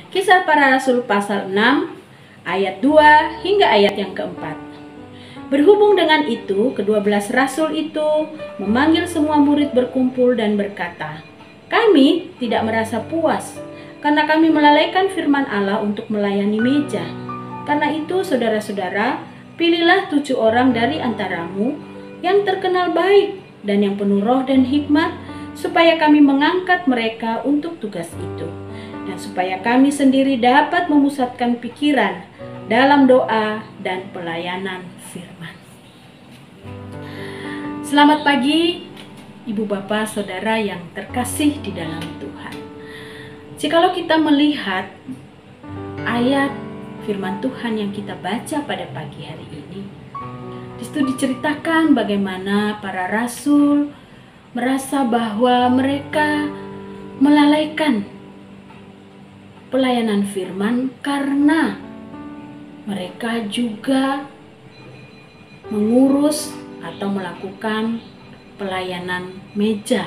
Kisah Para Rasul pasal 6 ayat 2 hingga ayat yang keempat. Berhubung dengan itu, ke-12 rasul itu memanggil semua murid berkumpul dan berkata, "Kami tidak merasa puas karena kami melalaikan firman Allah untuk melayani meja. Karena itu, saudara-saudara, pilihlah 7 orang dari antaramu yang terkenal baik dan yang penuh roh dan hikmat, supaya kami mengangkat mereka untuk tugas itu, dan supaya kami sendiri dapat memusatkan pikiran dalam doa dan pelayanan firman." Selamat pagi, Ibu Bapak Saudara yang terkasih di dalam Tuhan. Jikalau kita melihat ayat firman Tuhan yang kita baca pada pagi hari ini, di situ diceritakan bagaimana para rasul merasa bahwa mereka melalaikan pelayanan firman karena mereka juga mengurus atau melakukan pelayanan meja.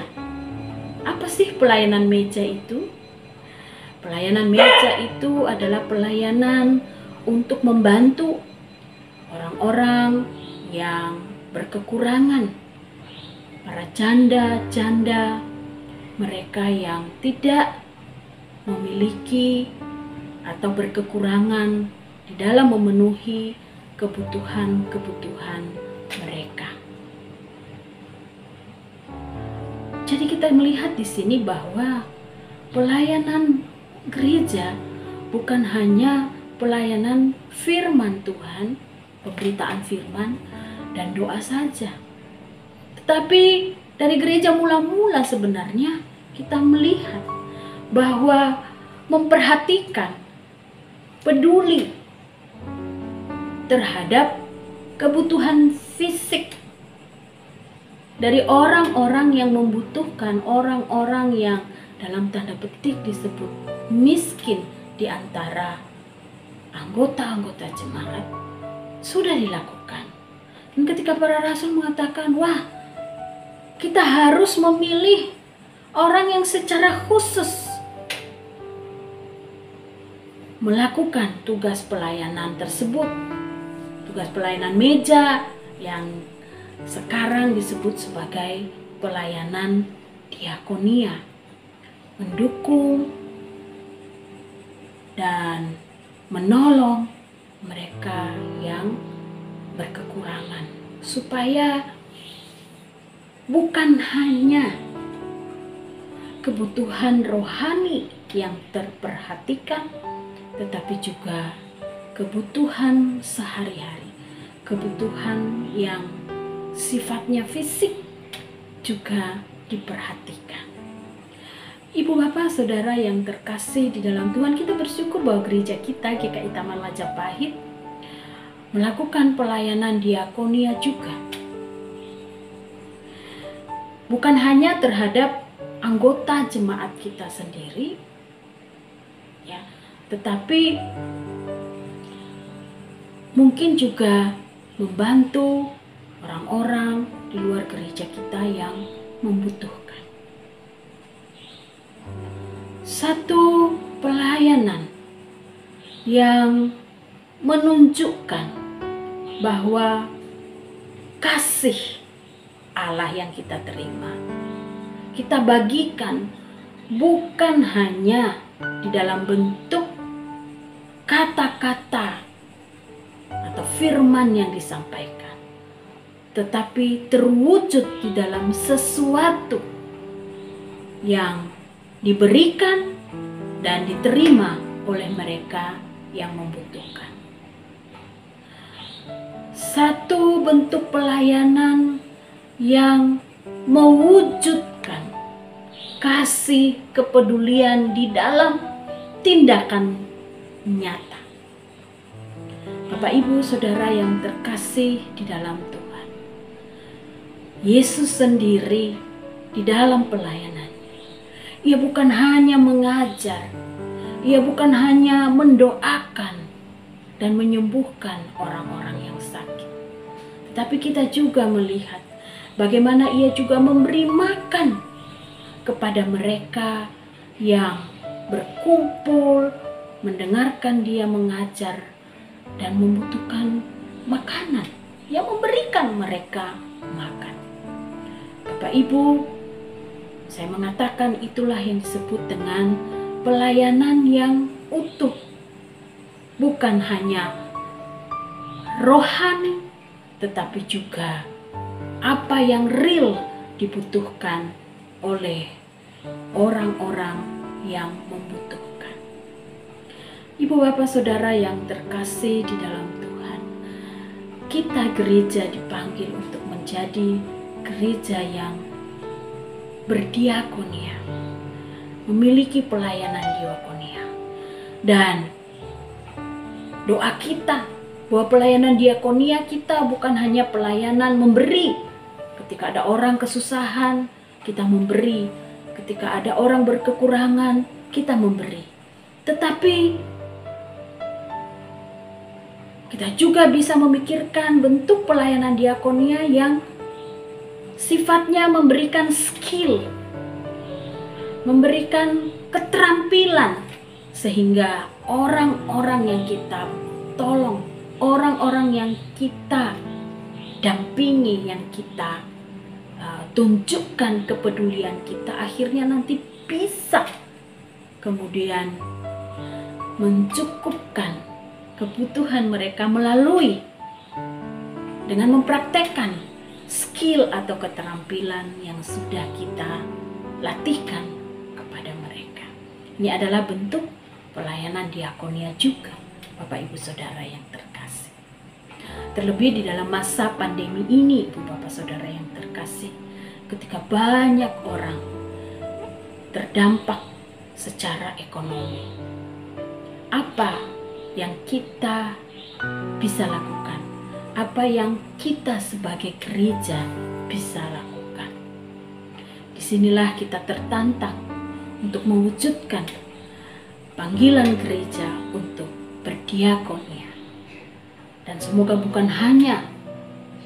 Apa sih pelayanan meja itu? Pelayanan meja itu adalah pelayanan untuk membantu orang-orang yang berkekurangan, para janda-janda, mereka yang tidak memiliki atau berkekurangan di dalam memenuhi kebutuhan-kebutuhan mereka. Jadi kita melihat di sini bahwa pelayanan gereja bukan hanya pelayanan firman Tuhan, pemberitaan firman dan doa saja. Tetapi dari gereja mula-mula sebenarnya kita melihat bahwa memperhatikan, peduli terhadap kebutuhan fisik dari orang-orang yang membutuhkan, orang-orang yang dalam tanda petik disebut miskin di antara anggota-anggota jemaat sudah dilakukan. Dan ketika para rasul mengatakan, wah, kita harus memilih orang yang secara khusus melakukan tugas pelayanan tersebut, tugas pelayanan meja yang sekarang disebut sebagai pelayanan diakonia, mendukung dan menolong mereka yang berkekurangan, supaya bukan hanya kebutuhan rohani yang terperhatikan, tetapi juga kebutuhan sehari-hari, kebutuhan yang sifatnya fisik juga diperhatikan. Ibu Bapak Saudara yang terkasih di dalam Tuhan, kita bersyukur bahwa gereja kita, GKI Taman Majapahit, melakukan pelayanan diakonia juga. Bukan hanya terhadap anggota jemaat kita sendiri, ya, tetapi mungkin juga membantu orang-orang di luar gereja kita yang membutuhkan. Satu pelayanan yang menunjukkan bahwa kasih Allah yang kita terima, kita bagikan bukan hanya di dalam bentuk kata-kata atau firman yang disampaikan, tetapi terwujud di dalam sesuatu yang diberikan dan diterima oleh mereka yang membutuhkan. Satu bentuk pelayanan yang mewujudkan kasih kepedulian di dalam tindakan nyata. Bapak, Ibu, Saudara yang terkasih di dalam Tuhan, Yesus sendiri di dalam pelayanan, Ia bukan hanya mengajar, Ia bukan hanya mendoakan dan menyembuhkan orang-orang yang sakit, tetapi kita juga melihat bagaimana Ia juga memberi makan kepada mereka yang berkumpul mendengarkan dia mengajar dan membutuhkan makanan, yang memberikan mereka makan. Bapak Ibu, saya mengatakan itulah yang disebut dengan pelayanan yang utuh. Bukan hanya rohani, tetapi juga apa yang real dibutuhkan oleh orang-orang yang membutuhkan. Ibu bapak saudara yang terkasih di dalam Tuhan, kita gereja dipanggil untuk menjadi gereja yang berdiakonia, memiliki pelayanan diakonia. Dan doa kita bahwa pelayanan diakonia kita bukan hanya pelayanan memberi. Ketika ada orang kesusahan, kita memberi. Ketika ada orang berkekurangan, kita memberi. Tetapi kita juga bisa memikirkan bentuk pelayanan diakonia yang sifatnya memberikan skill, memberikan keterampilan, sehingga orang-orang yang kita tolong, orang-orang yang kita dampingi, yang kita tunjukkan kepedulian kita, akhirnya nanti bisa kemudian mencukupkan kebutuhan mereka melalui dengan mempraktekkan skill atau keterampilan yang sudah kita latihkan kepada mereka. Ini adalah bentuk pelayanan diakonia juga, Bapak Ibu Saudara yang terkasih. Terlebih di dalam masa pandemi ini, Ibu Bapak Saudara yang terkasih, ketika banyak orang terdampak secara ekonomi, apa yang kita bisa lakukan? Apa yang kita sebagai gereja bisa lakukan? Disinilah kita tertantang untuk mewujudkan panggilan gereja untuk berdiakonia. Dan semoga bukan hanya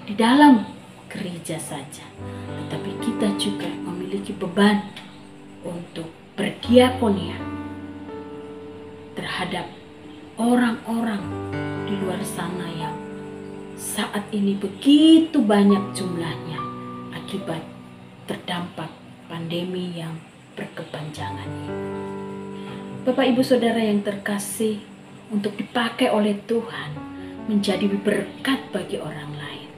di dalam gereja saja, tetapi kita juga memiliki beban untuk berdiakonia terhadap orang-orang di luar sana yang saat ini begitu banyak jumlahnya akibat terdampak pandemi yang berkepanjangan ini. Bapak Ibu Saudara yang terkasih, untuk dipakai oleh Tuhan menjadi berkat bagi orang lain,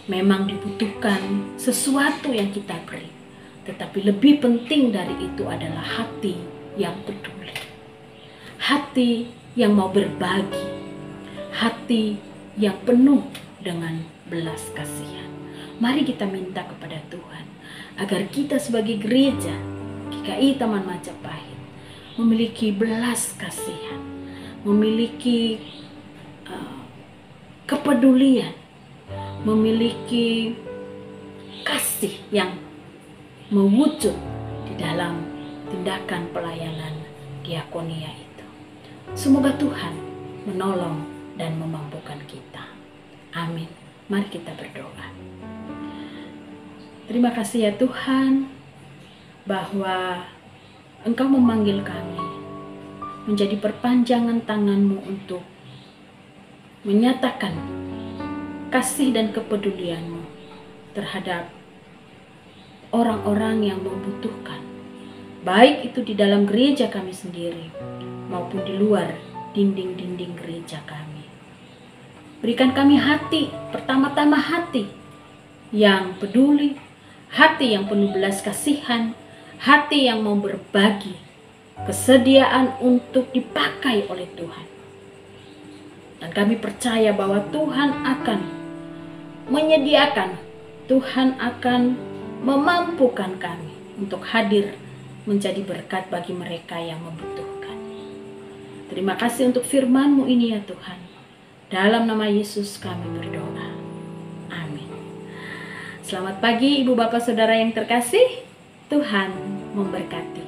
memang dibutuhkan sesuatu yang kita beri. Tetapi lebih penting dari itu adalah hati yang peduli, hati yang mau berbagi, hati yang penuh dengan belas kasihan. Mari kita minta kepada Tuhan agar kita sebagai gereja GKI Taman Majapahit memiliki belas kasihan, memiliki kepedulian, memiliki kasih yang mewujud di dalam tindakan pelayanan diakonia itu. Semoga Tuhan menolong dan memampukan kita. Amin. Mari kita berdoa. Terima kasih ya Tuhan, bahwa Engkau memanggil kami menjadi perpanjangan tangan-Mu untuk menyatakan kasih dan kepedulian-Mu terhadap orang-orang yang membutuhkan, baik itu di dalam gereja kami sendiri maupun di luar dinding-dinding gereja kami. Berikan kami hati, pertama-tama hati yang peduli, hati yang penuh belas kasihan, hati yang mau berbagi, kesediaan untuk dipakai oleh Tuhan. Dan kami percaya bahwa Tuhan akan menyediakan, Tuhan akan memampukan kami untuk hadir menjadi berkat bagi mereka yang membutuhkan. Terima kasih untuk firman-Mu ini ya Tuhan. Dalam nama Yesus kami berdoa. Amin. Selamat pagi Ibu Bapak Saudara yang terkasih. Tuhan memberkati.